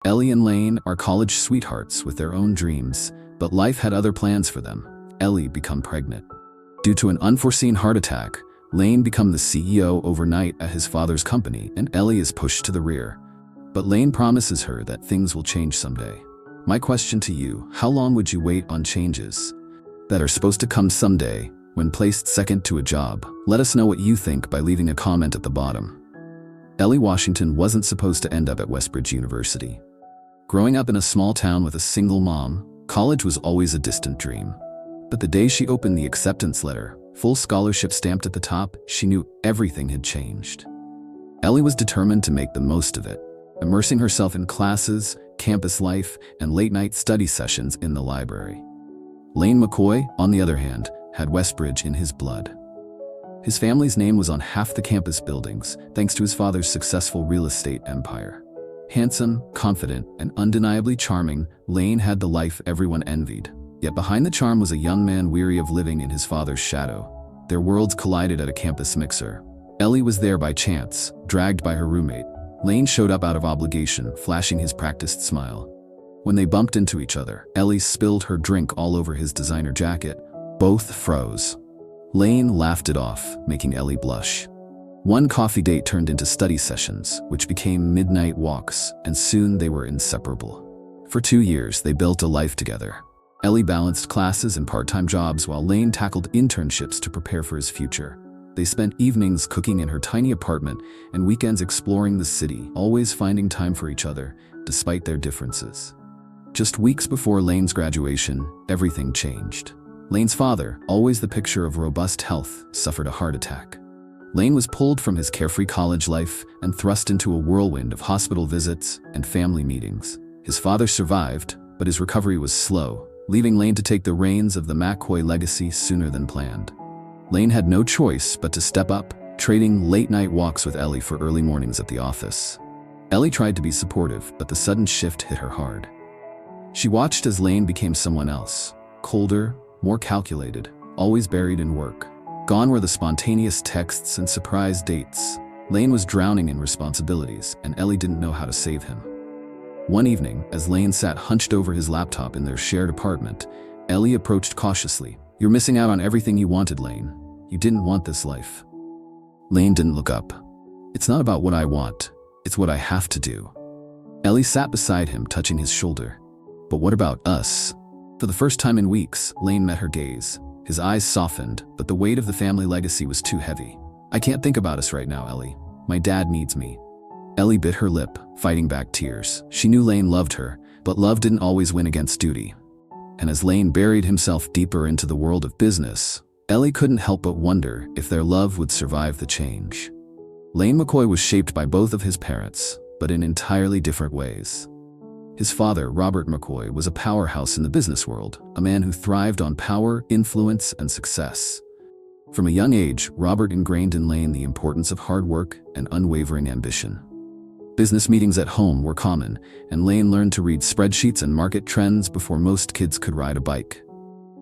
Ellie and Lane are college sweethearts with their own dreams, but life had other plans for them. Ellie become pregnant. Due to an unforeseen heart attack, Lane become the CEO overnight at his father's company, and Ellie is pushed to the rear. But Lane promises her that things will change someday. My question to you, how long would you wait on changes that are supposed to come someday when placed second to a job? Let us know what you think by leaving a comment at the bottom. Ellie Washington wasn't supposed to end up at Westbridge University. Growing up in a small town with a single mom, college was always a distant dream. But the day she opened the acceptance letter, full scholarship stamped at the top, she knew everything had changed. Ellie was determined to make the most of it, immersing herself in classes, campus life, and late-night study sessions in the library. Lane MacCoy, on the other hand, had Westbridge in his blood. His family's name was on half the campus buildings, thanks to his father's successful real estate empire. Handsome, confident, and undeniably charming, Lane had the life everyone envied. Yet behind the charm was a young man weary of living in his father's shadow. Their worlds collided at a campus mixer. Ellie was there by chance, dragged by her roommate. Lane showed up out of obligation, flashing his practiced smile. When they bumped into each other, Ellie spilled her drink all over his designer jacket. Both froze. Lane laughed it off, making Ellie blush. One coffee date turned into study sessions, which became midnight walks, and soon they were inseparable. For 2 years, they built a life together. Ellie balanced classes and part-time jobs while Lane tackled internships to prepare for his future. They spent evenings cooking in her tiny apartment and weekends exploring the city, always finding time for each other, despite their differences. Just weeks before Lane's graduation, everything changed. Lane's father, always the picture of robust health, suffered a heart attack. Lane was pulled from his carefree college life and thrust into a whirlwind of hospital visits and family meetings. His father survived, but his recovery was slow, leaving Lane to take the reins of the MacCoy legacy sooner than planned. Lane had no choice but to step up, trading late-night walks with Ellie for early mornings at the office. Ellie tried to be supportive, but the sudden shift hit her hard. She watched as Lane became someone else, colder, more calculated, always buried in work. Gone were the spontaneous texts and surprise dates. Lane was drowning in responsibilities, and Ellie didn't know how to save him. One evening, as Lane sat hunched over his laptop in their shared apartment, Ellie approached cautiously. "You're missing out on everything you wanted, Lane. You didn't want this life." Lane didn't look up. "It's not about what I want, it's what I have to do." Ellie sat beside him, touching his shoulder. "But what about us?" For the first time in weeks, Lane met her gaze. His eyes softened, but the weight of the family legacy was too heavy. "I can't think about us right now, Ellie. My dad needs me." Ellie bit her lip, fighting back tears. She knew Lane loved her, but love didn't always win against duty. And as Lane buried himself deeper into the world of business, Ellie couldn't help but wonder if their love would survive the change. Lane MacCoy was shaped by both of his parents, but in entirely different ways. His father, Robert MacCoy, was a powerhouse in the business world, a man who thrived on power, influence, and success. From a young age, Robert ingrained in Lane the importance of hard work and unwavering ambition. Business meetings at home were common, and Lane learned to read spreadsheets and market trends before most kids could ride a bike.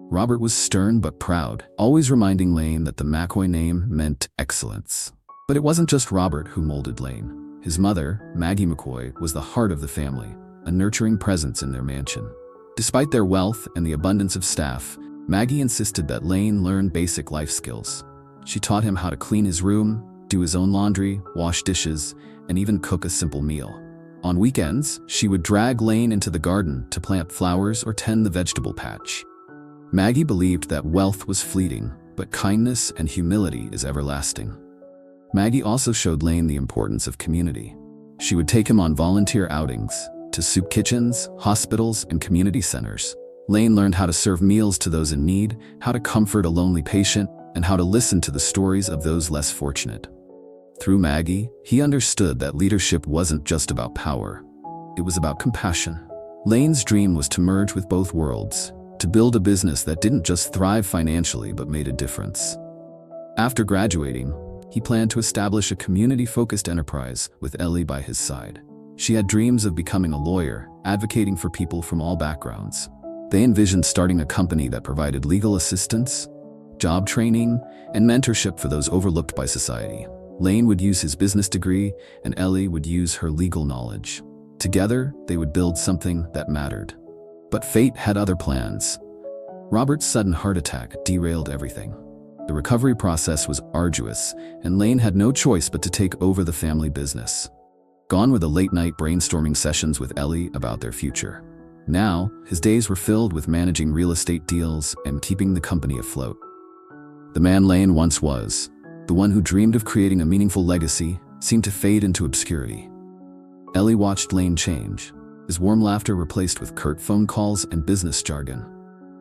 Robert was stern but proud, always reminding Lane that the MacCoy name meant excellence. But it wasn't just Robert who molded Lane. His mother, Maggie MacCoy, was the heart of the family, a nurturing presence in their mansion. Despite their wealth and the abundance of staff, Maggie insisted that Lane learn basic life skills. She taught him how to clean his room, do his own laundry, wash dishes, and even cook a simple meal. On weekends, she would drag Lane into the garden to plant flowers or tend the vegetable patch. Maggie believed that wealth was fleeting, but kindness and humility is everlasting. Maggie also showed Lane the importance of community. She would take him on volunteer outings, to soup kitchens, hospitals, and community centers. Lane learned how to serve meals to those in need, how to comfort a lonely patient, and how to listen to the stories of those less fortunate. Through Maggie, he understood that leadership wasn't just about power. It was about compassion. Lane's dream was to merge with both worlds, to build a business that didn't just thrive financially but made a difference. After graduating, he planned to establish a community-focused enterprise with Ellie by his side. She had dreams of becoming a lawyer, advocating for people from all backgrounds. They envisioned starting a company that provided legal assistance, job training, and mentorship for those overlooked by society. Lane would use his business degree, and Ellie would use her legal knowledge. Together, they would build something that mattered. But fate had other plans. Robert's sudden heart attack derailed everything. The recovery process was arduous, and Lane had no choice but to take over the family business. Gone were the late-night brainstorming sessions with Ellie about their future. Now, his days were filled with managing real estate deals and keeping the company afloat. The man Lane once was, the one who dreamed of creating a meaningful legacy, seemed to fade into obscurity. Ellie watched Lane change, his warm laughter replaced with curt phone calls and business jargon.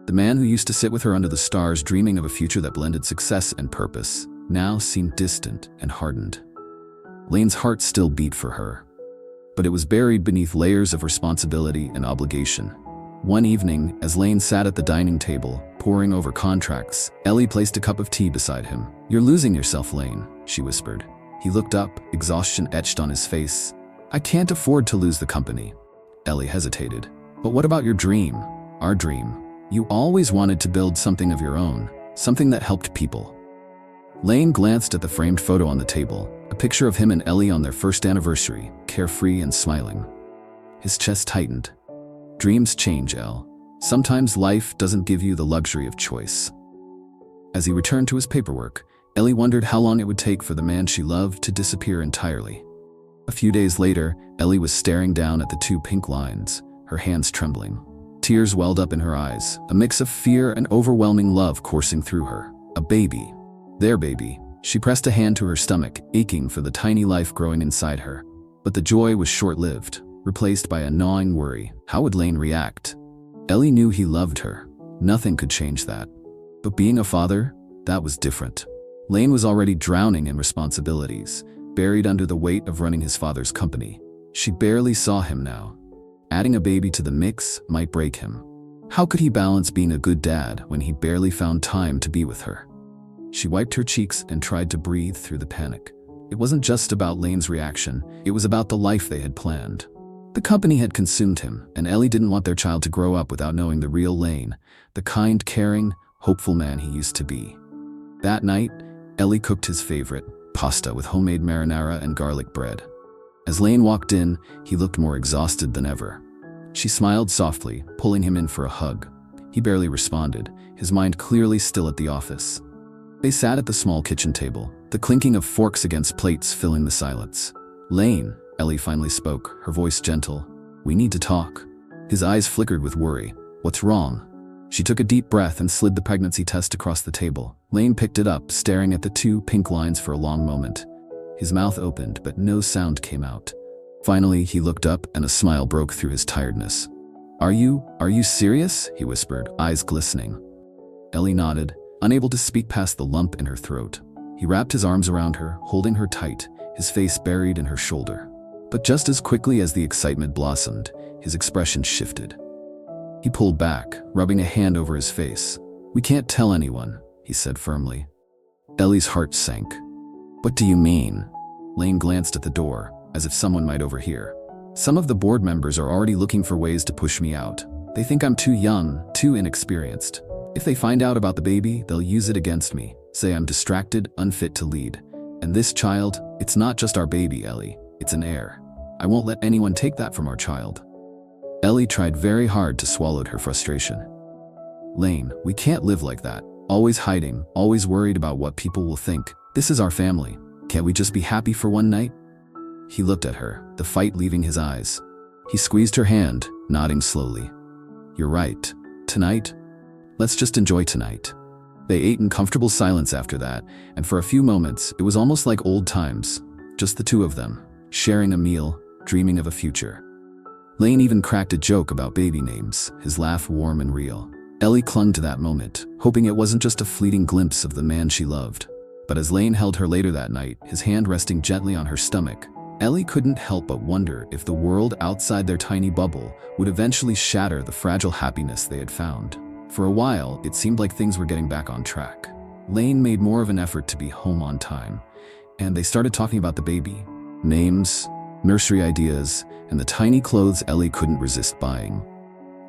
The man who used to sit with her under the stars dreaming of a future that blended success and purpose now seemed distant and hardened. Lane's heart still beat for her, but it was buried beneath layers of responsibility and obligation. One evening, as Lane sat at the dining table, poring over contracts, Ellie placed a cup of tea beside him. "You're losing yourself, Lane," she whispered. He looked up, exhaustion etched on his face. "I can't afford to lose the company." Ellie hesitated. "But what about your dream? Our dream? You always wanted to build something of your own, something that helped people." Lane glanced at the framed photo on the table, a picture of him and Ellie on their first anniversary, carefree and smiling. His chest tightened. Dreams change, Elle. Sometimes life doesn't give you the luxury of choice. As he returned to his paperwork, Ellie wondered how long it would take for the man she loved to disappear entirely. A few days later, Ellie was staring down at the 2 pink lines, her hands trembling. Tears welled up in her eyes, a mix of fear and overwhelming love coursing through her. A baby. Their baby. She pressed a hand to her stomach, aching for the tiny life growing inside her. But the joy was short-lived, replaced by a gnawing worry. How would Lane react? Ellie knew he loved her. Nothing could change that. But being a father, that was different. Lane was already drowning in responsibilities, buried under the weight of running his father's company. She barely saw him now. Adding a baby to the mix might break him. How could he balance being a good dad when he barely found time to be with her? She wiped her cheeks and tried to breathe through the panic. It wasn't just about Lane's reaction, it was about the life they had planned. The company had consumed him, and Ellie didn't want their child to grow up without knowing the real Lane, the kind, caring, hopeful man he used to be. That night, Ellie cooked his favorite, pasta with homemade marinara and garlic bread. As Lane walked in, he looked more exhausted than ever. She smiled softly, pulling him in for a hug. He barely responded, his mind clearly still at the office. They sat at the small kitchen table, the clinking of forks against plates filling the silence. "Lane," Ellie finally spoke, her voice gentle. "We need to talk." His eyes flickered with worry. "What's wrong?" She took a deep breath and slid the pregnancy test across the table. Lane picked it up, staring at the 2 pink lines for a long moment. His mouth opened, but no sound came out. Finally, he looked up and a smile broke through his tiredness. Are you serious?" he whispered, eyes glistening. Ellie nodded, unable to speak past the lump in her throat. He wrapped his arms around her, holding her tight, his face buried in her shoulder. But just as quickly as the excitement blossomed, his expression shifted. He pulled back, rubbing a hand over his face. "We can't tell anyone," he said firmly. Ellie's heart sank. "What do you mean?" Lane glanced at the door, as if someone might overhear. "Some of the board members are already looking for ways to push me out. They think I'm too young, too inexperienced. If they find out about the baby, they'll use it against me, say I'm distracted, unfit to lead. And this child, it's not just our baby, Ellie. It's an heir. I won't let anyone take that from our child." Ellie tried very hard to swallow her frustration. "Lane, we can't live like that. Always hiding, always worried about what people will think. This is our family. Can't we just be happy for one night?" He looked at her, the fight leaving his eyes. He squeezed her hand, nodding slowly. "You're right. Tonight? Let's just enjoy tonight." They ate in comfortable silence after that, and for a few moments, it was almost like old times. Just the 2 of them, sharing a meal, dreaming of a future. Lane even cracked a joke about baby names, his laugh warm and real. Ellie clung to that moment, hoping it wasn't just a fleeting glimpse of the man she loved. But as Lane held her later that night, his hand resting gently on her stomach, Ellie couldn't help but wonder if the world outside their tiny bubble would eventually shatter the fragile happiness they had found. For a while, it seemed like things were getting back on track. Lane made more of an effort to be home on time, and they started talking about the baby. Names, nursery ideas, and the tiny clothes Ellie couldn't resist buying.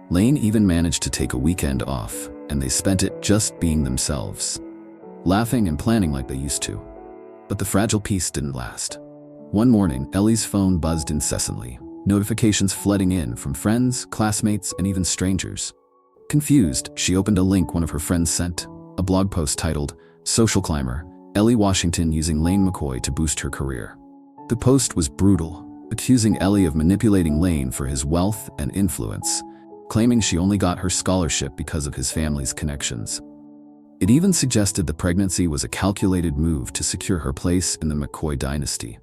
Lane even managed to take a weekend off, and they spent it just being themselves, laughing and planning like they used to. But the fragile peace didn't last. One morning, Ellie's phone buzzed incessantly. notifications flooding in from friends, classmates, and even strangers. Confused, she opened a link one of her friends sent, a blog post titled, "Social Climber, Ellie Washington using Lane MacCoy to boost her career." The post was brutal, accusing Ellie of manipulating Lane for his wealth and influence, claiming she only got her scholarship because of his family's connections. It even suggested the pregnancy was a calculated move to secure her place in the MacCoy dynasty.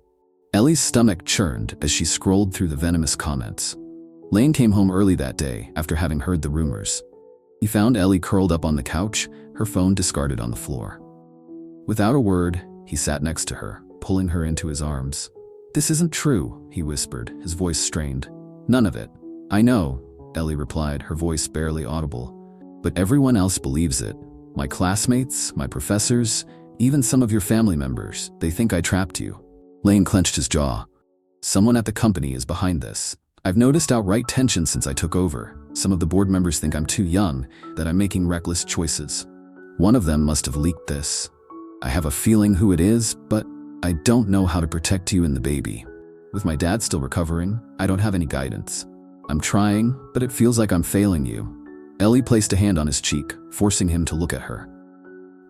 Ellie's stomach churned as she scrolled through the venomous comments. Lane came home early that day after having heard the rumors. He found Ellie curled up on the couch, her phone discarded on the floor. Without a word, he sat next to her, pulling her into his arms. "This isn't true," he whispered, his voice strained. "None of it." "I know," Ellie replied, her voice barely audible. "But everyone else believes it. My classmates, my professors, even some of your family members, they think I trapped you." Lane clenched his jaw. "Someone at the company is behind this. I've noticed outright tension since I took over. Some of the board members think I'm too young, that I'm making reckless choices. One of them must have leaked this. I have a feeling who it is, but I don't know how to protect you and the baby. With my dad still recovering, I don't have any guidance. I'm trying, but it feels like I'm failing you." Ellie placed a hand on his cheek, forcing him to look at her.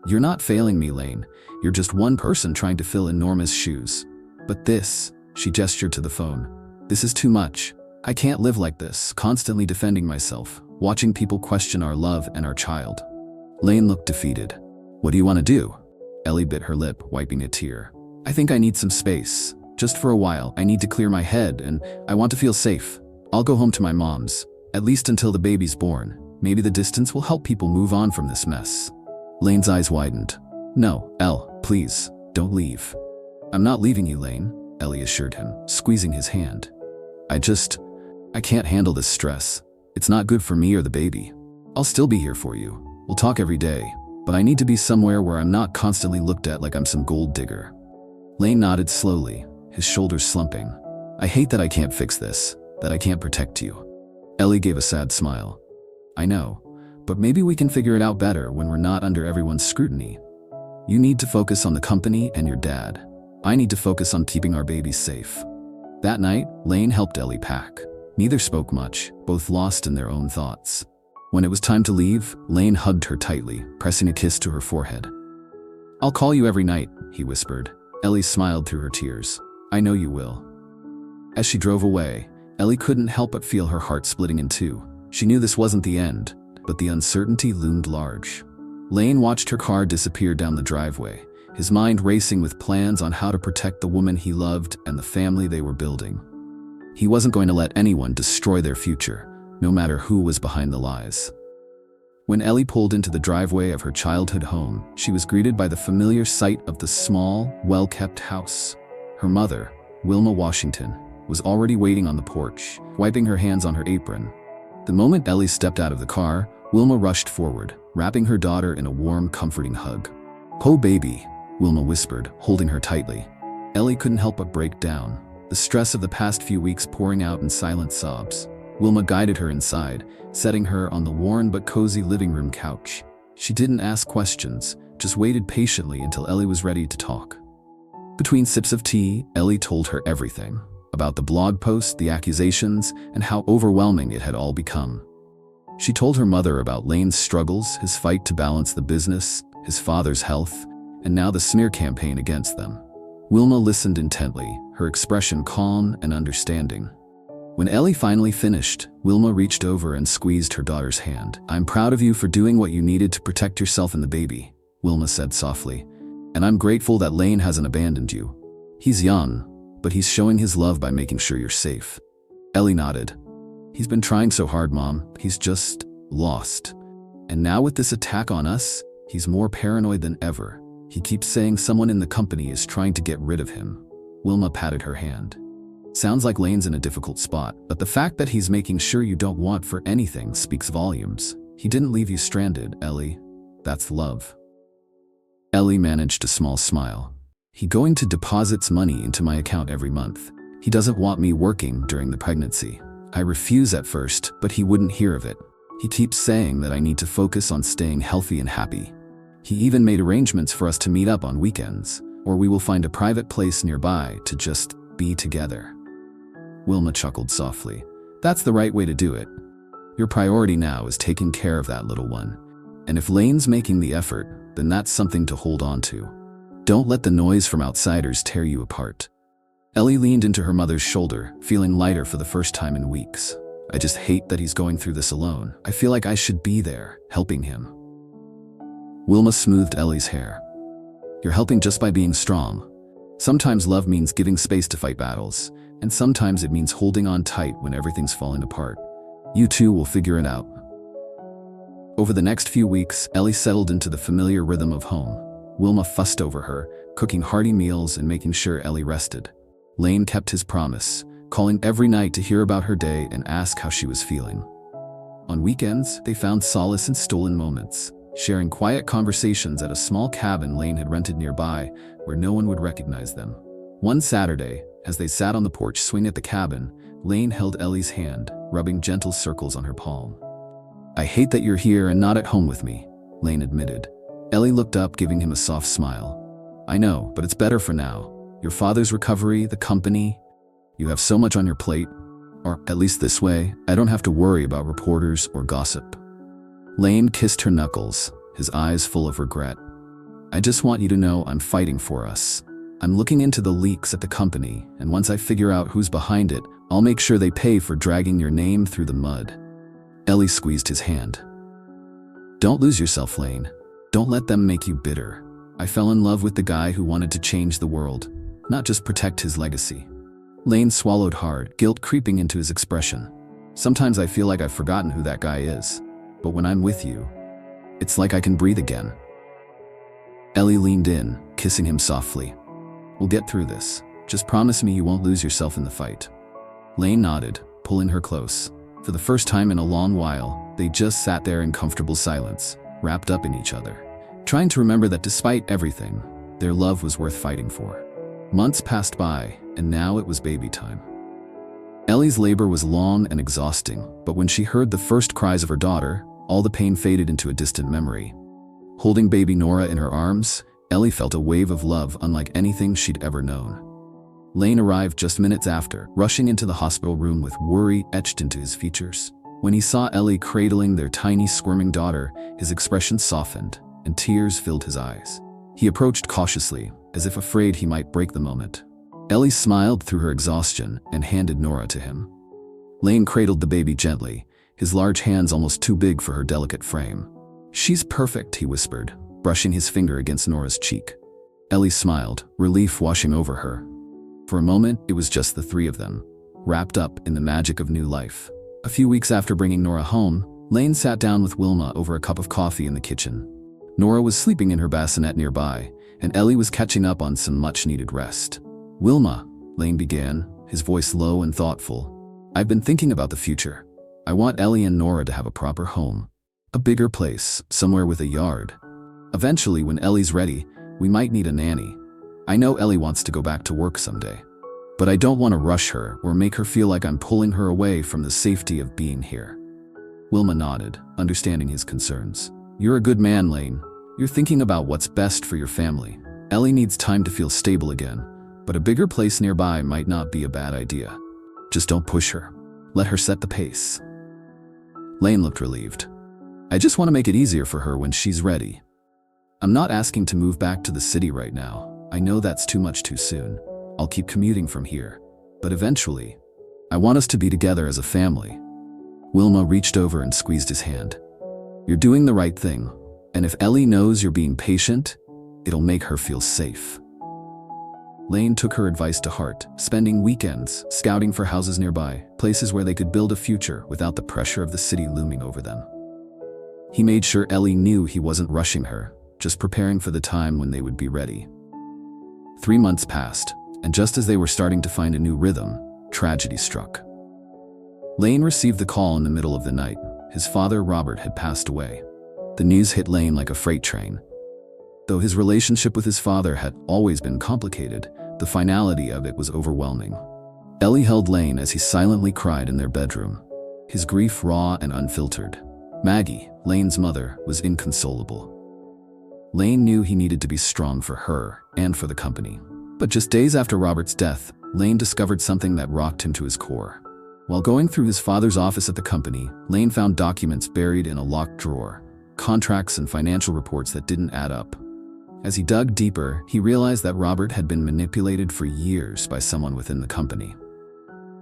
"You're not failing me, Lane. You're just one person trying to fill enormous shoes. But this," she gestured to the phone, "this is too much. I can't live like this, constantly defending myself, watching people question our love and our child." Lane looked defeated. "What do you want to do?" Ellie bit her lip, wiping a tear. "I think I need some space. Just for a while, I need to clear my head, and I want to feel safe. I'll go home to my mom's, at least until the baby's born. Maybe the distance will help people move on from this mess." Lane's eyes widened. "No, Elle, please, don't leave." "I'm not leaving you, Lane," Ellie assured him, squeezing his hand. I can't handle this stress. It's not good for me or the baby. I'll still be here for you. We'll talk every day, but I need to be somewhere where I'm not constantly looked at like I'm some gold digger." Lane nodded slowly, his shoulders slumping. "I hate that I can't fix this, that I can't protect you." Ellie gave a sad smile. "I know, but maybe we can figure it out better when we're not under everyone's scrutiny. You need to focus on the company and your dad. I need to focus on keeping our baby safe." That night, Lane helped Ellie pack. Neither spoke much, both lost in their own thoughts. When it was time to leave, Lane hugged her tightly, pressing a kiss to her forehead. "I'll call you every night," he whispered. Ellie smiled through her tears. "I know you will." As she drove away, Ellie couldn't help but feel her heart splitting in two. She knew this wasn't the end, but the uncertainty loomed large. Lane watched her car disappear down the driveway, his mind racing with plans on how to protect the woman he loved and the family they were building. He wasn't going to let anyone destroy their future, no matter who was behind the lies. When Ellie pulled into the driveway of her childhood home, she was greeted by the familiar sight of the small, well-kept house. Her mother, Wilma Washington, was already waiting on the porch, wiping her hands on her apron. The moment Ellie stepped out of the car, Wilma rushed forward, wrapping her daughter in a warm, comforting hug. "Oh, baby," Wilma whispered, holding her tightly. Ellie couldn't help but break down, the stress of the past few weeks pouring out in silent sobs. Wilma guided her inside, setting her on the worn but cozy living room couch. She didn't ask questions, just waited patiently until Ellie was ready to talk. Between sips of tea, Ellie told her everything, about the blog post, the accusations, and how overwhelming it had all become. She told her mother about Lane's struggles, his fight to balance the business, his father's health, and now the smear campaign against them. Wilma listened intently, her expression calm and understanding. When Ellie finally finished, Wilma reached over and squeezed her daughter's hand. "I'm proud of you for doing what you needed to protect yourself and the baby," Wilma said softly. "And I'm grateful that Lane hasn't abandoned you. He's young, but he's showing his love by making sure you're safe." Ellie nodded. "He's been trying so hard, Mom. He's just lost. And now with this attack on us, he's more paranoid than ever. He keeps saying someone in the company is trying to get rid of him." Wilma patted her hand. "Sounds like Lane's in a difficult spot, but the fact that he's making sure you don't want for anything speaks volumes. He didn't leave you stranded, Ellie. That's love." Ellie managed a small smile. "He going to deposits money into my account every month. He doesn't want me working during the pregnancy. I refuse at first, but he wouldn't hear of it. He keeps saying that I need to focus on staying healthy and happy. He even made arrangements for us to meet up on weekends, or we will find a private place nearby to just be together." Wilma chuckled softly. That's the right way to do it. Your priority now is taking care of that little one. And if Lane's making the effort, then that's something to hold on to. Don't let the noise from outsiders tear you apart. Ellie leaned into her mother's shoulder, feeling lighter for the first time in weeks. I just hate that he's going through this alone. I feel like I should be there, helping him. Wilma smoothed Ellie's hair. You're helping just by being strong. Sometimes love means giving space to fight battles, and sometimes it means holding on tight when everything's falling apart. You two will figure it out. Over the next few weeks, Ellie settled into the familiar rhythm of home. Wilma fussed over her, cooking hearty meals and making sure Ellie rested. Lane kept his promise, calling every night to hear about her day and ask how she was feeling. On weekends, they found solace in stolen moments, sharing quiet conversations at a small cabin Lane had rented nearby where no one would recognize them. One Saturday, as they sat on the porch swing at the cabin, Lane held Ellie's hand, rubbing gentle circles on her palm. I hate that you're here and not at home with me, Lane admitted. Ellie looked up, giving him a soft smile. I know, but it's better for now. Your father's recovery, the company. You have so much on your plate. Or at least this way, I don't have to worry about reporters or gossip. Lane kissed her knuckles, his eyes full of regret. I just want you to know I'm fighting for us. I'm looking into the leaks at the company, and once I figure out who's behind it, I'll make sure they pay for dragging your name through the mud. Ellie squeezed his hand. Don't lose yourself, Lane. Don't let them make you bitter. I fell in love with the guy who wanted to change the world, not just protect his legacy. Lane swallowed hard, guilt creeping into his expression. Sometimes I feel like I've forgotten who that guy is, but when I'm with you, it's like I can breathe again. Ellie leaned in, kissing him softly. We'll get through this. Just promise me you won't lose yourself in the fight. Lane nodded, pulling her close. For the first time in a long while, they just sat there in comfortable silence, wrapped up in each other, trying to remember that despite everything, their love was worth fighting for. Months passed by, and now it was baby time. Ellie's labor was long and exhausting, but when she heard the first cries of her daughter, all the pain faded into a distant memory. Holding baby Nora in her arms, Ellie felt a wave of love unlike anything she'd ever known. Lane arrived just minutes after, rushing into the hospital room with worry etched into his features. When he saw Ellie cradling their tiny, squirming daughter, his expression softened, and tears filled his eyes. He approached cautiously, as if afraid he might break the moment. Ellie smiled through her exhaustion and handed Nora to him. Lane cradled the baby gently, his large hands almost too big for her delicate frame. She's perfect, he whispered, brushing his finger against Nora's cheek. Ellie smiled, relief washing over her. For a moment, it was just the three of them, wrapped up in the magic of new life. A few weeks after bringing Nora home, Lane sat down with Wilma over a cup of coffee in the kitchen. Nora was sleeping in her bassinet nearby, and Ellie was catching up on some much-needed rest. Wilma, Lane began, his voice low and thoughtful. I've been thinking about the future. I want Ellie and Nora to have a proper home. A bigger place, somewhere with a yard. Eventually, when Ellie's ready, we might need a nanny. I know Ellie wants to go back to work someday, but I don't want to rush her or make her feel like I'm pulling her away from the safety of being here. Wilma nodded, understanding his concerns. You're a good man, Lane. You're thinking about what's best for your family. Ellie needs time to feel stable again, but a bigger place nearby might not be a bad idea. Just don't push her. Let her set the pace. Lane looked relieved. I just want to make it easier for her when she's ready. I'm not asking to move back to the city right now. I know that's too much too soon. I'll keep commuting from here. But eventually, I want us to be together as a family. Wilma reached over and squeezed his hand. You're doing the right thing, and if Ellie knows you're being patient, it'll make her feel safe. Lane took her advice to heart, spending weekends scouting for houses nearby, places where they could build a future without the pressure of the city looming over them. He made sure Ellie knew he wasn't rushing her, just preparing for the time when they would be ready. 3 months passed, and just as they were starting to find a new rhythm, tragedy struck. Lane received the call in the middle of the night. His father, Robert, had passed away. The news hit Lane like a freight train. Though his relationship with his father had always been complicated, the finality of it was overwhelming. Ellie held Lane as he silently cried in their bedroom, his grief raw and unfiltered. Maggie, Lane's mother, was inconsolable. Lane knew he needed to be strong for her and for the company. But just days after Robert's death, Lane discovered something that rocked him to his core. While going through his father's office at the company, Lane found documents buried in a locked drawer, contracts and financial reports that didn't add up. As he dug deeper, he realized that Robert had been manipulated for years by someone within the company.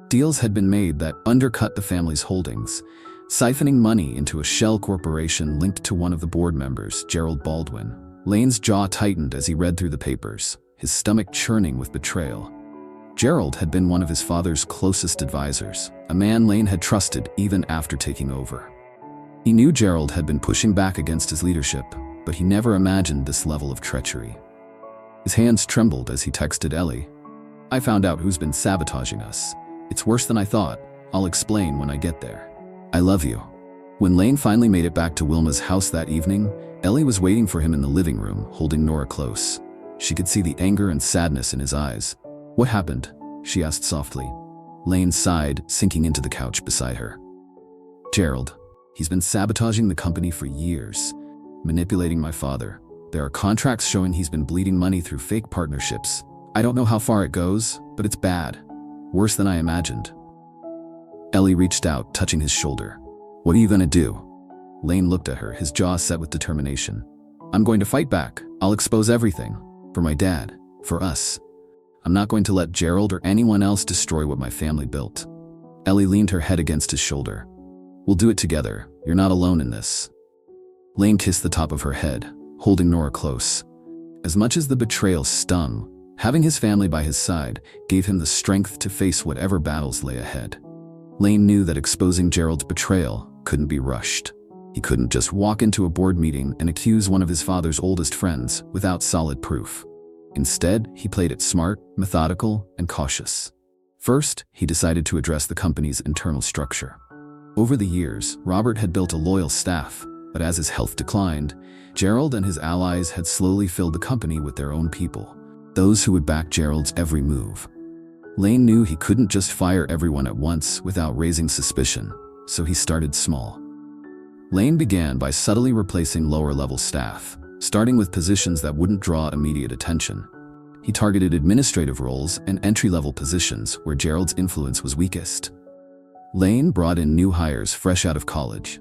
Deals had been made that undercut the family's holdings, siphoning money into a shell corporation linked to one of the board members, Gerald Baldwin. Lane's jaw tightened as he read through the papers, his stomach churning with betrayal. Gerald had been one of his father's closest advisors, a man Lane had trusted even after taking over. He knew Gerald had been pushing back against his leadership, but he never imagined this level of treachery. His hands trembled as he texted Ellie. "I found out who's been sabotaging us. It's worse than I thought. I'll explain when I get there. I love you." When Lane finally made it back to Wilma's house that evening, Ellie was waiting for him in the living room, holding Nora close. She could see the anger and sadness in his eyes. "What happened?" she asked softly. Lane sighed, sinking into the couch beside her. "Gerald, he's been sabotaging the company for years, manipulating my father. There are contracts showing he's been bleeding money through fake partnerships. I don't know how far it goes, but it's bad. Worse than I imagined." Ellie reached out, touching his shoulder. "What are you gonna do?" Lane looked at her, his jaw set with determination. "I'm going to fight back. I'll expose everything. For my dad. For us. I'm not going to let Gerald or anyone else destroy what my family built." Ellie leaned her head against his shoulder. "We'll do it together. You're not alone in this." Lane kissed the top of her head, holding Nora close. As much as the betrayal stung, having his family by his side gave him the strength to face whatever battles lay ahead. Lane knew that exposing Gerald's betrayal couldn't be rushed. He couldn't just walk into a board meeting and accuse one of his father's oldest friends without solid proof. Instead, he played it smart, methodical, and cautious. First, he decided to address the company's internal structure. Over the years, Robert had built a loyal staff, but as his health declined, Gerald and his allies had slowly filled the company with their own people, those who would back Gerald's every move. Lane knew he couldn't just fire everyone at once without raising suspicion, so he started small. Lane began by subtly replacing lower-level staff, starting with positions that wouldn't draw immediate attention. He targeted administrative roles and entry-level positions where Gerald's influence was weakest. Lane brought in new hires fresh out of college,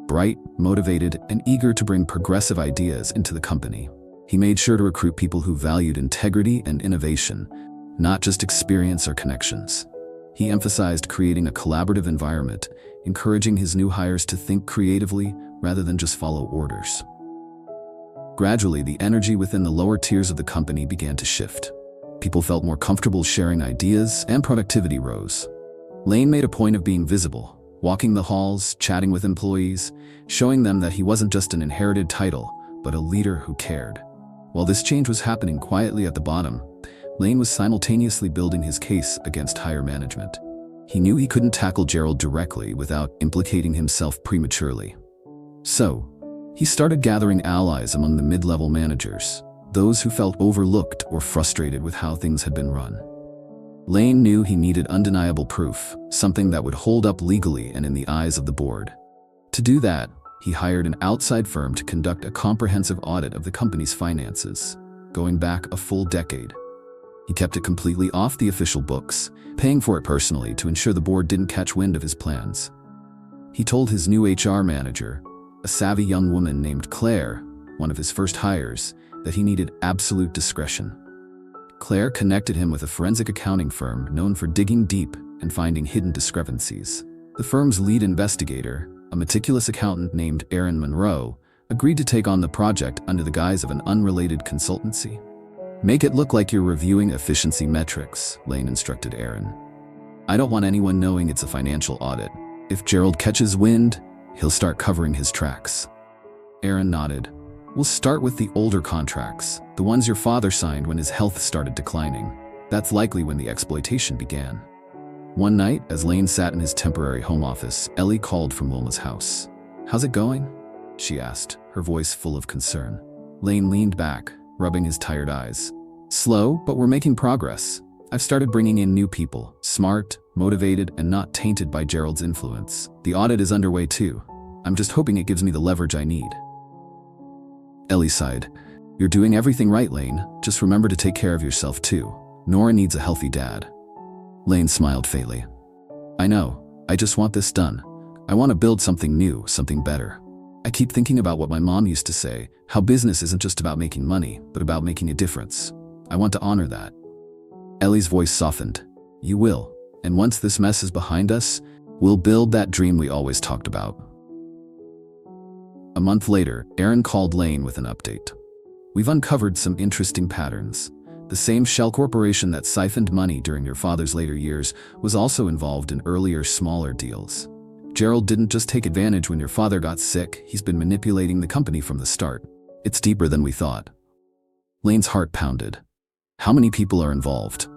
bright, motivated, and eager to bring progressive ideas into the company. He made sure to recruit people who valued integrity and innovation, not just experience or connections. He emphasized creating a collaborative environment, encouraging his new hires to think creatively rather than just follow orders. Gradually, the energy within the lower tiers of the company began to shift. People felt more comfortable sharing ideas, and productivity rose. Lane made a point of being visible, walking the halls, chatting with employees, showing them that he wasn't just an inherited title, but a leader who cared. While this change was happening quietly at the bottom, Lane was simultaneously building his case against higher management. He knew he couldn't tackle Gerald directly without implicating himself prematurely. So, he started gathering allies among the mid-level managers, those who felt overlooked or frustrated with how things had been run. Lane knew he needed undeniable proof, something that would hold up legally and in the eyes of the board. To do that, he hired an outside firm to conduct a comprehensive audit of the company's finances, going back a full decade. He kept it completely off the official books, paying for it personally to ensure the board didn't catch wind of his plans. He told his new HR manager, a savvy young woman named Claire, one of his first hires, that he needed absolute discretion. Claire connected him with a forensic accounting firm known for digging deep and finding hidden discrepancies. The firm's lead investigator, a meticulous accountant named Aaron Monroe, agreed to take on the project under the guise of an unrelated consultancy. "Make it look like you're reviewing efficiency metrics," Lane instructed Aaron. "I don't want anyone knowing it's a financial audit. If Gerald catches wind, he'll start covering his tracks." Aaron nodded. "We'll start with the older contracts, the ones your father signed when his health started declining. That's likely when the exploitation began." One night, as Lane sat in his temporary home office, Ellie called from Wilma's house. "How's it going?" she asked, her voice full of concern. Lane leaned back, rubbing his tired eyes. "Slow, but we're making progress. I've started bringing in new people, smart, motivated, and not tainted by Gerald's influence. The audit is underway too. I'm just hoping it gives me the leverage I need." Ellie sighed. "You're doing everything right, Lane. Just remember to take care of yourself too. Nora needs a healthy dad." Lane smiled faintly. I know. I just want this done. I want to build something new, something better. I keep thinking about what my mom used to say, how business isn't just about making money, but about making a difference. I want to honor that. Ellie's voice softened. You will. And once this mess is behind us, we'll build that dream we always talked about. A month later, Aaron called Lane with an update. We've uncovered some interesting patterns. The same shell corporation that siphoned money during your father's later years was also involved in earlier, smaller deals. Gerald didn't just take advantage when your father got sick, he's been manipulating the company from the start. It's deeper than we thought. Lane's heart pounded. How many people are involved?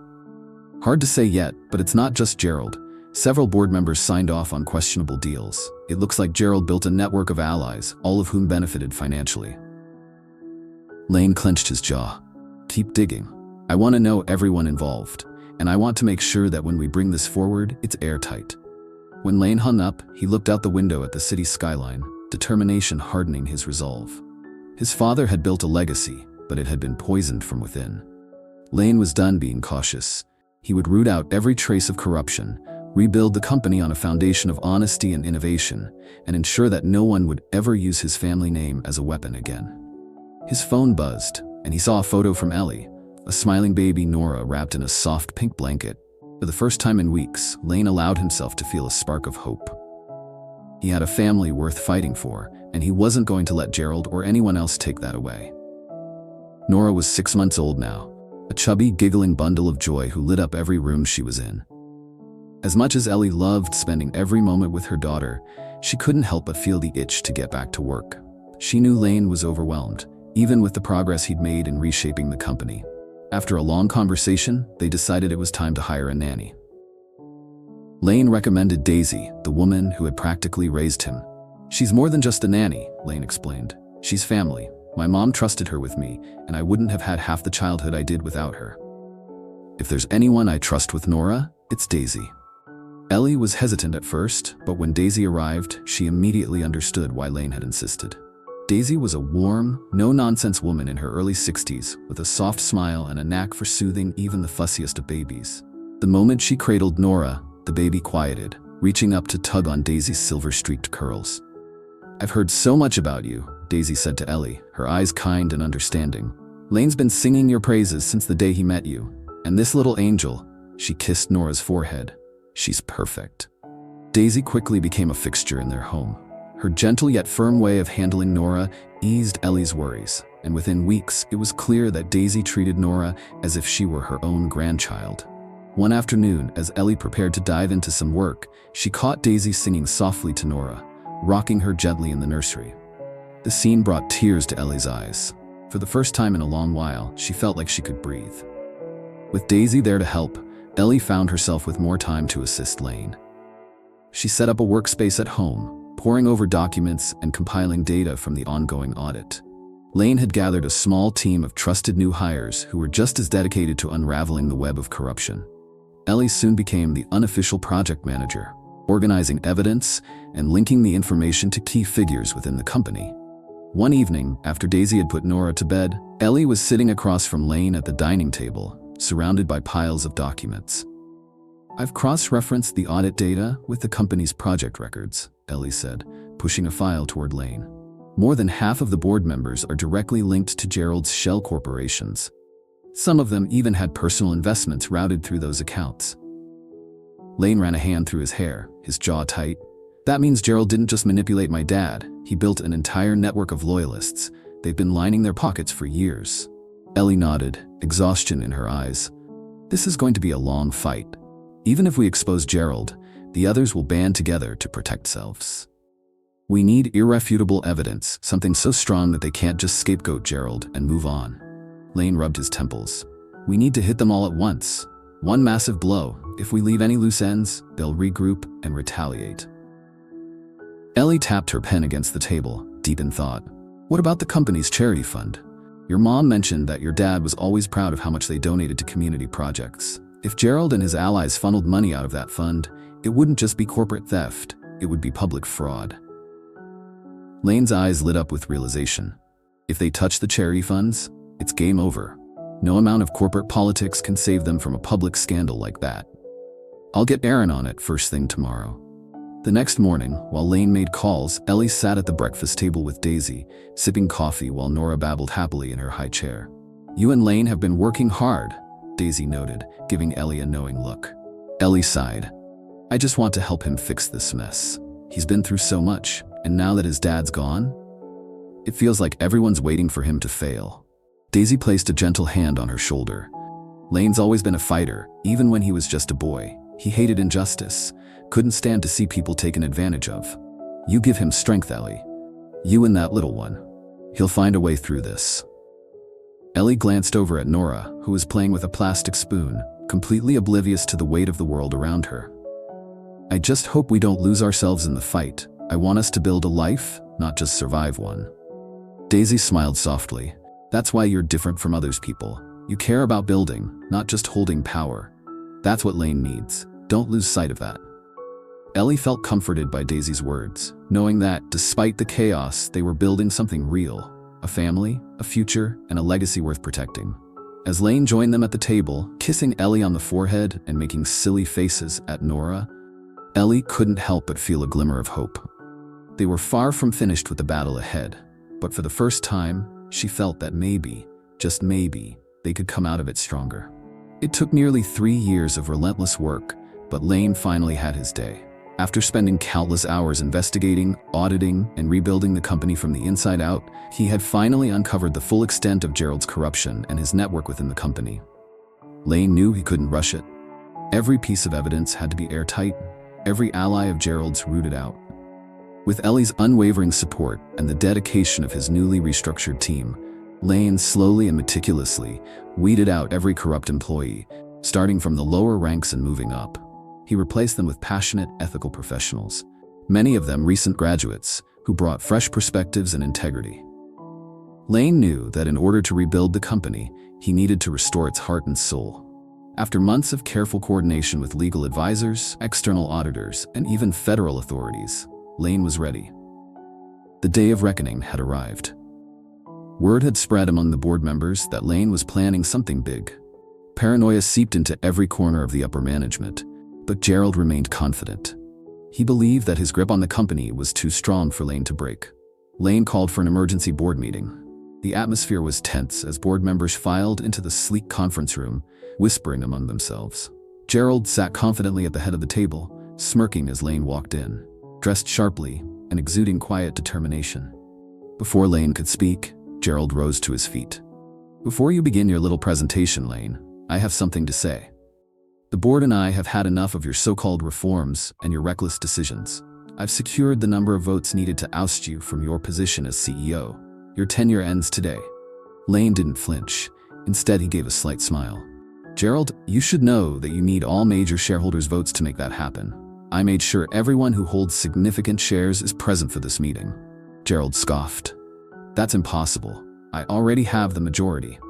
Hard to say yet, but it's not just Gerald. Several board members signed off on questionable deals. It looks like Gerald built a network of allies, all of whom benefited financially. Lane clenched his jaw. Keep digging. I want to know everyone involved, and I want to make sure that when we bring this forward, it's airtight. When Lane hung up, he looked out the window at the city skyline, determination hardening his resolve. His father had built a legacy, but it had been poisoned from within. Lane was done being cautious. He would root out every trace of corruption, rebuild the company on a foundation of honesty and innovation, and ensure that no one would ever use his family name as a weapon again. His phone buzzed, and he saw a photo from Ellie, a smiling baby Nora wrapped in a soft pink blanket. For the first time in weeks, Lane allowed himself to feel a spark of hope. He had a family worth fighting for, and he wasn't going to let Gerald or anyone else take that away. Nora was 6 months old now, a chubby, giggling bundle of joy who lit up every room she was in. As much as Ellie loved spending every moment with her daughter, she couldn't help but feel the itch to get back to work. She knew Lane was overwhelmed, even with the progress he'd made in reshaping the company. After a long conversation, they decided it was time to hire a nanny. Lane recommended Daisy, the woman who had practically raised him. She's more than just a nanny, Lane explained. She's family. My mom trusted her with me, and I wouldn't have had half the childhood I did without her. If there's anyone I trust with Nora, it's Daisy. Ellie was hesitant at first, but when Daisy arrived, she immediately understood why Lane had insisted. Daisy was a warm, no-nonsense woman in her early 60s, with a soft smile and a knack for soothing even the fussiest of babies. The moment she cradled Nora, the baby quieted, reaching up to tug on Daisy's silver-streaked curls. I've heard so much about you, Daisy said to Ellie, her eyes kind and understanding. Lane's been singing your praises since the day he met you. And this little angel, she kissed Nora's forehead. She's perfect. Daisy quickly became a fixture in their home. Her gentle yet firm way of handling Nora eased Ellie's worries, and within weeks, it was clear that Daisy treated Nora as if she were her own grandchild. One afternoon, as Ellie prepared to dive into some work, she caught Daisy singing softly to Nora, rocking her gently in the nursery. The scene brought tears to Ellie's eyes. For the first time in a long while, she felt like she could breathe. With Daisy there to help, Ellie found herself with more time to assist Lane. She set up a workspace at home, poring over documents and compiling data from the ongoing audit. Lane had gathered a small team of trusted new hires who were just as dedicated to unraveling the web of corruption. Ellie soon became the unofficial project manager, organizing evidence and linking the information to key figures within the company. One evening, after Daisy had put Nora to bed, Ellie was sitting across from Lane at the dining table, surrounded by piles of documents. I've cross-referenced the audit data with the company's project records, Ellie said, pushing a file toward Lane. More than half of the board members are directly linked to Gerald's shell corporations. Some of them even had personal investments routed through those accounts. Lane ran a hand through his hair, his jaw tight. That means Gerald didn't just manipulate my dad. He built an entire network of loyalists. They've been lining their pockets for years. Ellie nodded, exhaustion in her eyes. This is going to be a long fight. Even if we expose Gerald, the others will band together to protect themselves. We need irrefutable evidence, something so strong that they can't just scapegoat Gerald and move on. Lane rubbed his temples. We need to hit them all at once. One massive blow. If we leave any loose ends, they'll regroup and retaliate. Ellie tapped her pen against the table, deep in thought. What about the company's charity fund? Your mom mentioned that your dad was always proud of how much they donated to community projects. If Gerald and his allies funneled money out of that fund, it wouldn't just be corporate theft, it would be public fraud. Lane's eyes lit up with realization. If they touch the charity funds, it's game over. No amount of corporate politics can save them from a public scandal like that. I'll get Aaron on it first thing tomorrow. The next morning, while Lane made calls, Ellie sat at the breakfast table with Daisy, sipping coffee while Nora babbled happily in her high chair. You and Lane have been working hard, Daisy noted, giving Ellie a knowing look. Ellie sighed. I just want to help him fix this mess. He's been through so much, and now that his dad's gone, it feels like everyone's waiting for him to fail. Daisy placed a gentle hand on her shoulder. Lane's always been a fighter, even when he was just a boy. He hated injustice, couldn't stand to see people taken advantage of. You give him strength, Ellie. You and that little one. He'll find a way through this. Ellie glanced over at Nora, who was playing with a plastic spoon, completely oblivious to the weight of the world around her. I just hope we don't lose ourselves in the fight. I want us to build a life, not just survive one. Daisy smiled softly. That's why you're different from others people. You care about building, not just holding power. That's what Lane needs. Don't lose sight of that. Ellie felt comforted by Daisy's words, knowing that, despite the chaos, they were building something real. A family, a future, and a legacy worth protecting. As Lane joined them at the table, kissing Ellie on the forehead and making silly faces at Nora, Ellie couldn't help but feel a glimmer of hope. They were far from finished with the battle ahead, but for the first time, she felt that maybe, just maybe, they could come out of it stronger. It took nearly 3 years of relentless work, but Lane finally had his day. After spending countless hours investigating, auditing, and rebuilding the company from the inside out, he had finally uncovered the full extent of Gerald's corruption and his network within the company. Lane knew he couldn't rush it. Every piece of evidence had to be airtight, every ally of Gerald's rooted out. With Ellie's unwavering support and the dedication of his newly restructured team, Lane slowly and meticulously weeded out every corrupt employee, starting from the lower ranks and moving up. He replaced them with passionate, ethical professionals, many of them recent graduates, who brought fresh perspectives and integrity. Lane knew that in order to rebuild the company, he needed to restore its heart and soul. After months of careful coordination with legal advisors, external auditors, and even federal authorities, Lane was ready. The day of reckoning had arrived. Word had spread among the board members that Lane was planning something big. Paranoia seeped into every corner of the upper management, but Gerald remained confident. He believed that his grip on the company was too strong for Lane to break. Lane called for an emergency board meeting. The atmosphere was tense as board members filed into the sleek conference room, whispering among themselves. Gerald sat confidently at the head of the table, smirking as Lane walked in, dressed sharply and exuding quiet determination. Before Lane could speak, Gerald rose to his feet. Before you begin your little presentation, Lane, I have something to say. The board and I have had enough of your so-called reforms and your reckless decisions. I've secured the number of votes needed to oust you from your position as CEO. Your tenure ends today. Lane didn't flinch. Instead, he gave a slight smile. Gerald, you should know that you need all major shareholders' votes to make that happen. I made sure everyone who holds significant shares is present for this meeting. Gerald scoffed. That's impossible. I already have the majority.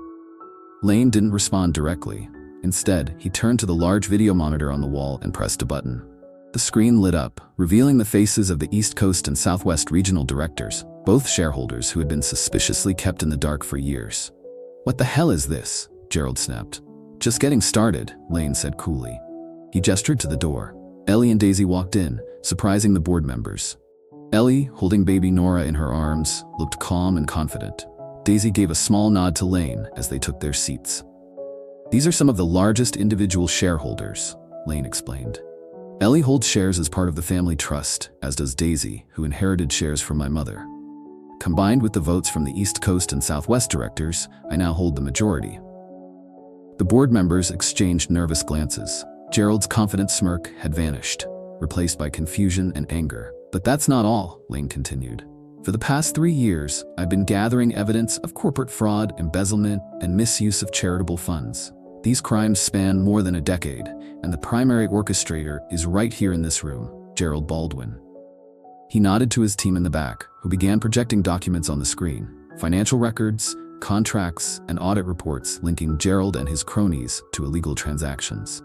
Lane didn't respond directly. Instead, he turned to the large video monitor on the wall and pressed a button. The screen lit up, revealing the faces of the East Coast and Southwest regional directors, both shareholders who had been suspiciously kept in the dark for years. What the hell is this? Gerald snapped. Just getting started, Lane said coolly. He gestured to the door. Ellie and Daisy walked in, surprising the board members. Ellie, holding baby Nora in her arms, looked calm and confident. Daisy gave a small nod to Lane as they took their seats. These are some of the largest individual shareholders, Lane explained. Ellie holds shares as part of the family trust, as does Daisy, who inherited shares from my mother. Combined with the votes from the East Coast and Southwest directors, I now hold the majority. The board members exchanged nervous glances. Gerald's confident smirk had vanished, replaced by confusion and anger. But that's not all, Lane continued. For the past 3 years, I've been gathering evidence of corporate fraud, embezzlement, and misuse of charitable funds. These crimes span more than a decade, and the primary orchestrator is right here in this room, Gerald Baldwin. He nodded to his team in the back, who began projecting documents on the screen, financial records, contracts, and audit reports linking Gerald and his cronies to illegal transactions.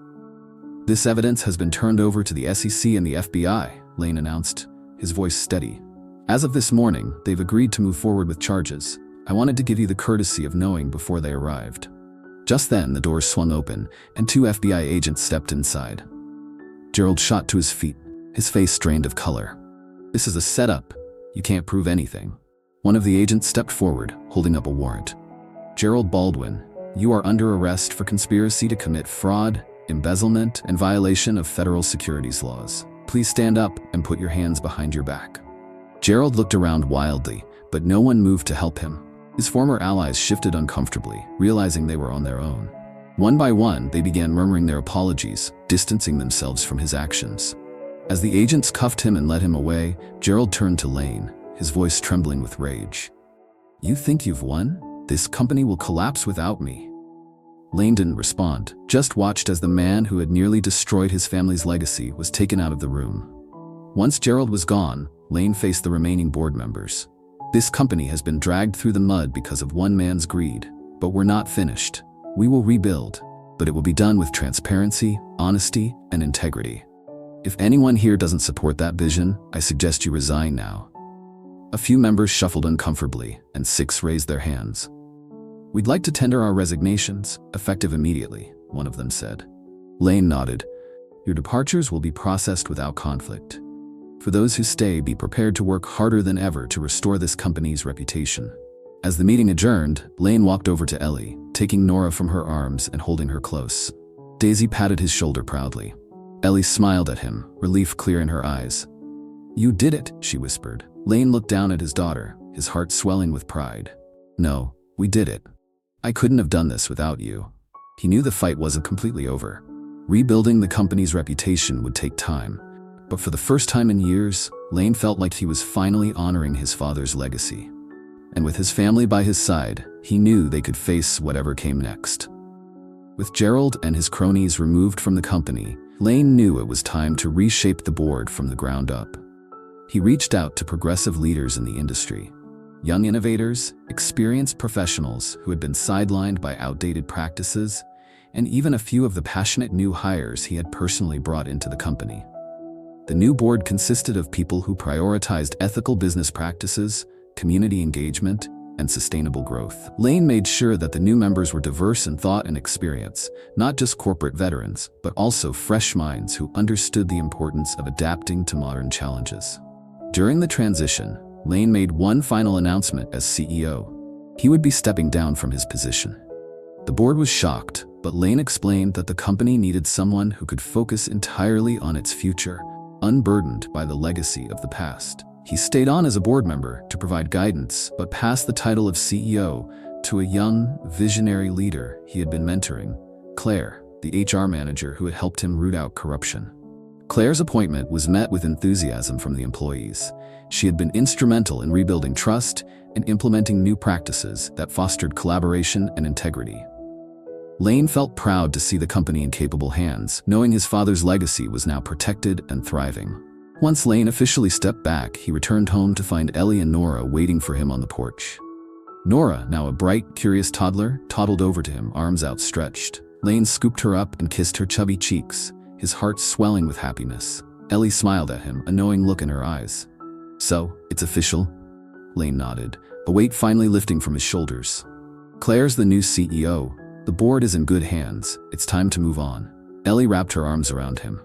This evidence has been turned over to the SEC and the FBI, Lane announced, his voice steady. As of this morning, they've agreed to move forward with charges. I wanted to give you the courtesy of knowing before they arrived. Just then, the doors swung open, and 2 FBI agents stepped inside. Gerald shot to his feet, his face drained of color. "This is a setup. You can't prove anything." One of the agents stepped forward, holding up a warrant. "Gerald Baldwin, you are under arrest for conspiracy to commit fraud, embezzlement, and violation of federal securities laws. Please stand up and put your hands behind your back." Gerald looked around wildly, but no one moved to help him. His former allies shifted uncomfortably, realizing they were on their own. One by one, they began murmuring their apologies, distancing themselves from his actions. As the agents cuffed him and led him away, Gerald turned to Lane, his voice trembling with rage. "You think you've won? This company will collapse without me." Lane didn't respond, just watched as the man who had nearly destroyed his family's legacy was taken out of the room. Once Gerald was gone, Lane faced the remaining board members. "This company has been dragged through the mud because of one man's greed, but we're not finished. We will rebuild, but it will be done with transparency, honesty, and integrity. If anyone here doesn't support that vision, I suggest you resign now." A few members shuffled uncomfortably, and 6 raised their hands. "We'd like to tender our resignations, effective immediately," one of them said. Lane nodded. "Your departures will be processed without conflict. For those who stay, be prepared to work harder than ever to restore this company's reputation." As the meeting adjourned, Lane walked over to Ellie, taking Nora from her arms and holding her close. Daisy patted his shoulder proudly. Ellie smiled at him, relief clear in her eyes. "You did it," she whispered. Lane looked down at his daughter, his heart swelling with pride. "No, we did it. I couldn't have done this without you." He knew the fight wasn't completely over. Rebuilding the company's reputation would take time, but for the first time in years, Lane felt like he was finally honoring his father's legacy. And with his family by his side, he knew they could face whatever came next. With Gerald and his cronies removed from the company, Lane knew it was time to reshape the board from the ground up. He reached out to progressive leaders in the industry, young innovators, experienced professionals who had been sidelined by outdated practices, and even a few of the passionate new hires he had personally brought into the company. The new board consisted of people who prioritized ethical business practices, community engagement, and sustainable growth. Lane made sure that the new members were diverse in thought and experience, not just corporate veterans, but also fresh minds who understood the importance of adapting to modern challenges. During the transition, Lane made one final announcement as CEO. He would be stepping down from his position. The board was shocked, but Lane explained that the company needed someone who could focus entirely on its future, unburdened by the legacy of the past. He stayed on as a board member to provide guidance, but passed the title of CEO to a young, visionary leader he had been mentoring, Claire, the HR manager who had helped him root out corruption. Claire's appointment was met with enthusiasm from the employees. She had been instrumental in rebuilding trust and implementing new practices that fostered collaboration and integrity. Lane felt proud to see the company in capable hands, knowing his father's legacy was now protected and thriving. Once Lane officially stepped back, he returned home to find Ellie and Nora waiting for him on the porch. Nora, now a bright, curious toddler, toddled over to him, arms outstretched. Lane scooped her up and kissed her chubby cheeks, his heart swelling with happiness. Ellie smiled at him, a knowing look in her eyes. "So, it's official?" Lane nodded, a weight finally lifting from his shoulders. "Claire's the new CEO. The board is in good hands. It's time to move on." Ellie wrapped her arms around him.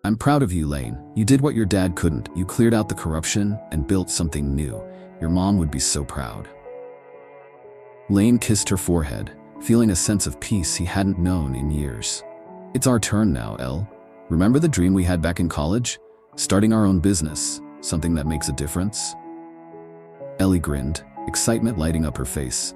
"I'm proud of you, Lane. You did what your dad couldn't. You cleared out the corruption and built something new. Your mom would be so proud." Lane kissed her forehead, feeling a sense of peace he hadn't known in years. "It's our turn now, Elle. Remember the dream we had back in college? Starting our own business, something that makes a difference?" Ellie grinned, excitement lighting up her face.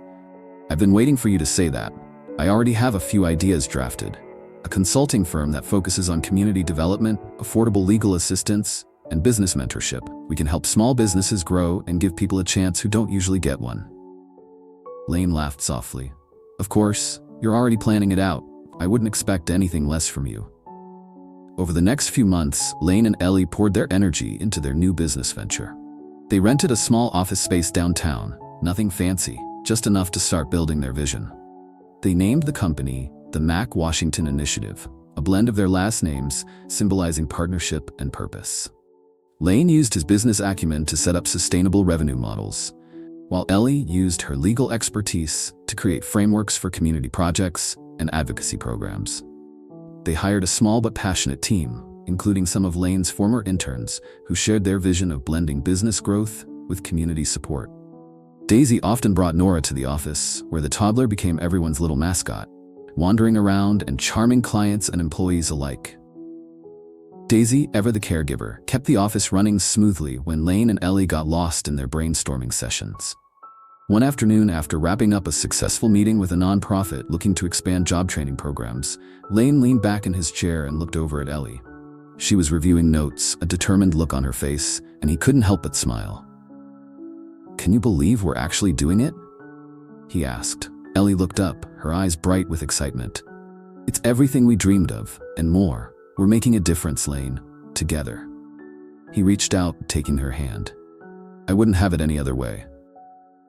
"I've been waiting for you to say that. I already have a few ideas drafted. A consulting firm that focuses on community development, affordable legal assistance, and business mentorship. We can help small businesses grow and give people a chance who don't usually get one." Lane laughed softly. "Of course, you're already planning it out. I wouldn't expect anything less from you." Over the next few months, Lane and Ellie poured their energy into their new business venture. They rented a small office space downtown, nothing fancy, just enough to start building their vision. They named the company the Mac Washington Initiative, a blend of their last names symbolizing partnership and purpose. Lane used his business acumen to set up sustainable revenue models, while Ellie used her legal expertise to create frameworks for community projects and advocacy programs. They hired a small but passionate team, including some of Lane's former interns who shared their vision of blending business growth with community support. Daisy often brought Nora to the office, where the toddler became everyone's little mascot, wandering around and charming clients and employees alike. Daisy, ever the caregiver, kept the office running smoothly when Lane and Ellie got lost in their brainstorming sessions. One afternoon, after wrapping up a successful meeting with a nonprofit looking to expand job training programs, Lane leaned back in his chair and looked over at Ellie. She was reviewing notes, a determined look on her face, and he couldn't help but smile. "Can you believe we're actually doing it?" he asked. Ellie looked up, her eyes bright with excitement. "It's everything we dreamed of, and more. We're making a difference, Lane. Together." He reached out, taking her hand. "I wouldn't have it any other way."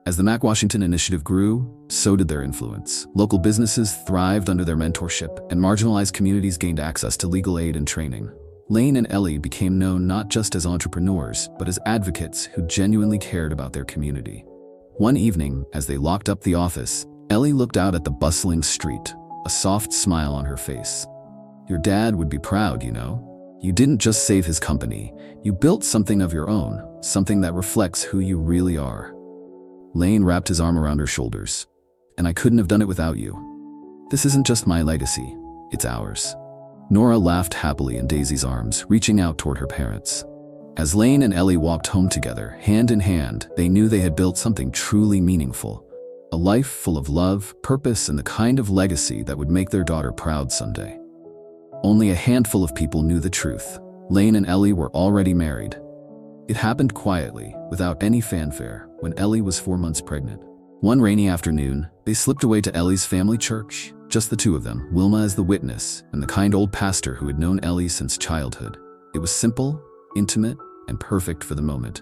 As the Mac Washington initiative grew, so did their influence. Local businesses thrived under their mentorship, and marginalized communities gained access to legal aid and training. Lane and Ellie became known not just as entrepreneurs, but as advocates who genuinely cared about their community. One evening, as they locked up the office, Ellie looked out at the bustling street, a soft smile on her face. "Your dad would be proud, you know. You didn't just save his company, you built something of your own, something that reflects who you really are." Lane wrapped his arm around her shoulders. "And I couldn't have done it without you. This isn't just my legacy, it's ours." Nora laughed happily in Daisy's arms, reaching out toward her parents. As Lane and Ellie walked home together, hand in hand, they knew they had built something truly meaningful. A life full of love, purpose, and the kind of legacy that would make their daughter proud someday. Only a handful of people knew the truth. Lane and Ellie were already married. It happened quietly, without any fanfare, when Ellie was 4 months pregnant. One rainy afternoon, they slipped away to Ellie's family church, just the two of them, Wilma as the witness, and the kind old pastor who had known Ellie since childhood. It was simple, intimate, and perfect for the moment.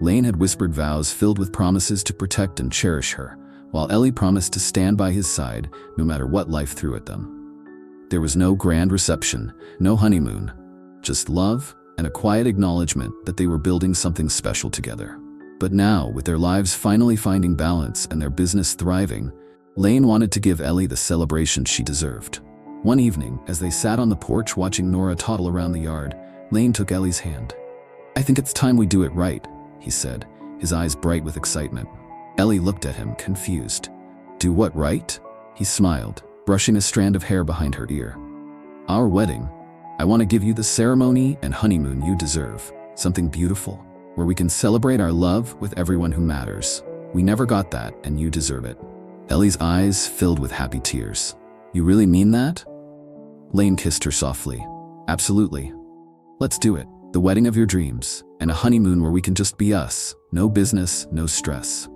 Lane had whispered vows filled with promises to protect and cherish her, while Ellie promised to stand by his side no matter what life threw at them. There was no grand reception, no honeymoon, just love and a quiet acknowledgement that they were building something special together. But now, with their lives finally finding balance and their business thriving, Lane wanted to give Ellie the celebration she deserved. One evening, as they sat on the porch watching Nora toddle around the yard, Lane took Ellie's hand. "I think it's time we do it right," he said, his eyes bright with excitement. Ellie looked at him, confused. "Do what right?" He smiled, brushing a strand of hair behind her ear. "Our wedding. I want to give you the ceremony and honeymoon you deserve. Something beautiful, where we can celebrate our love with everyone who matters. We never got that, and you deserve it." Ellie's eyes filled with happy tears. "You really mean that?" Lane kissed her softly. "Absolutely. Let's do it. The wedding of your dreams, and a honeymoon where we can just be us. No business, no stress."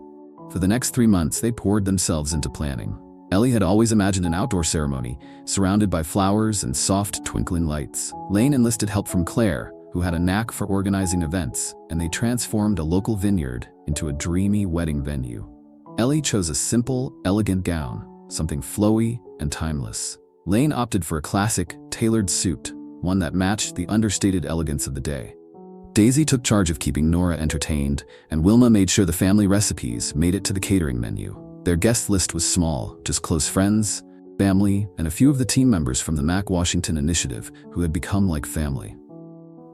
For the next 3 months, they poured themselves into planning. Ellie had always imagined an outdoor ceremony, surrounded by flowers and soft, twinkling lights. Lane enlisted help from Claire, who had a knack for organizing events, and they transformed a local vineyard into a dreamy wedding venue. Ellie chose a simple, elegant gown, something flowy and timeless. Lane opted for a classic, tailored suit, one that matched the understated elegance of the day. Daisy took charge of keeping Nora entertained, and Wilma made sure the family recipes made it to the catering menu. Their guest list was small, just close friends, family, and a few of the team members from the Mac Washington initiative who had become like family.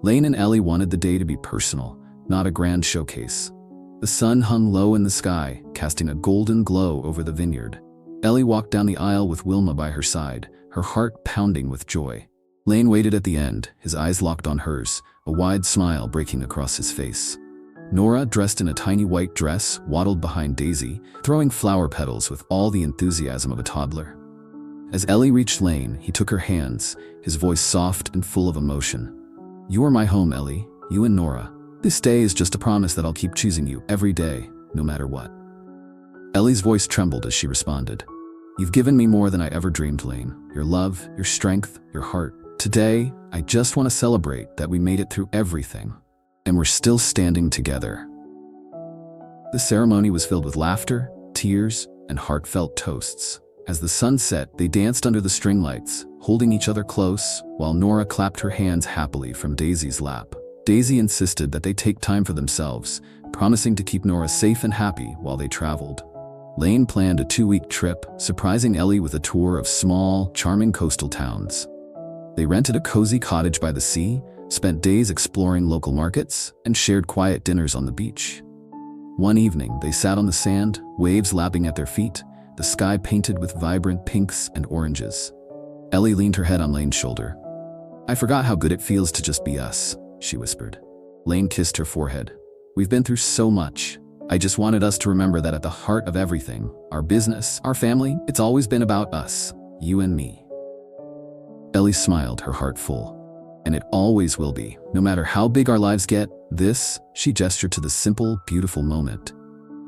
Lane and Ellie wanted the day to be personal, not a grand showcase. The sun hung low in the sky, casting a golden glow over the vineyard. Ellie walked down the aisle with Wilma by her side, her heart pounding with joy. Lane waited at the end, his eyes locked on hers, a wide smile breaking across his face. Nora, dressed in a tiny white dress, waddled behind Daisy, throwing flower petals with all the enthusiasm of a toddler. As Ellie reached Lane, he took her hands, his voice soft and full of emotion. "You are my home, Ellie, you and Nora. This day is just a promise that I'll keep choosing you every day, no matter what." Ellie's voice trembled as she responded. "You've given me more than I ever dreamed, Lane. Your love, your strength, your heart. Today, I just want to celebrate that we made it through everything, and we're still standing together." The ceremony was filled with laughter, tears, and heartfelt toasts. As the sun set, they danced under the string lights, holding each other close, while Nora clapped her hands happily from Daisy's lap. Daisy insisted that they take time for themselves, promising to keep Nora safe and happy while they traveled. Lane planned a 2-week trip, surprising Ellie with a tour of small, charming coastal towns. They rented a cozy cottage by the sea, spent days exploring local markets, and shared quiet dinners on the beach. One evening, they sat on the sand, waves lapping at their feet, the sky painted with vibrant pinks and oranges. Ellie leaned her head on Lane's shoulder. "I forgot how good it feels to just be us," she whispered. Lane kissed her forehead. "We've been through so much. I just wanted us to remember that at the heart of everything, our business, our family, it's always been about us, you and me." Ellie smiled, her heart full. "And it always will be, no matter how big our lives get. This," she gestured to the simple, beautiful moment,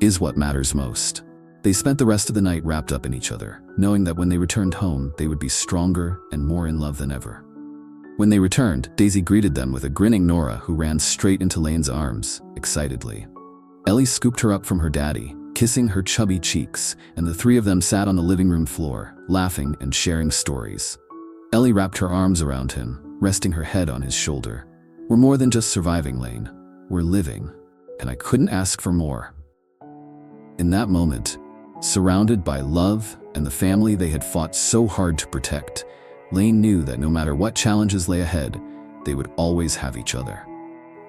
"is what matters most." They spent the rest of the night wrapped up in each other, knowing that when they returned home, they would be stronger and more in love than ever. When they returned, Daisy greeted them with a grinning Nora who ran straight into Lane's arms, excitedly. Ellie scooped her up from her daddy, kissing her chubby cheeks, and the three of them sat on the living room floor, laughing and sharing stories. Ellie wrapped her arms around him, resting her head on his shoulder. "We're more than just surviving, Lane. We're living, and I couldn't ask for more." In that moment, surrounded by love and the family they had fought so hard to protect, Lane knew that no matter what challenges lay ahead, they would always have each other.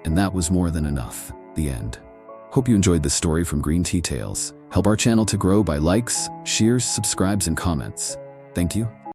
And that was more than enough. The end. Hope you enjoyed this story from Green Tea Tales. Help our channel to grow by likes, shares, subscribes, and comments. Thank you.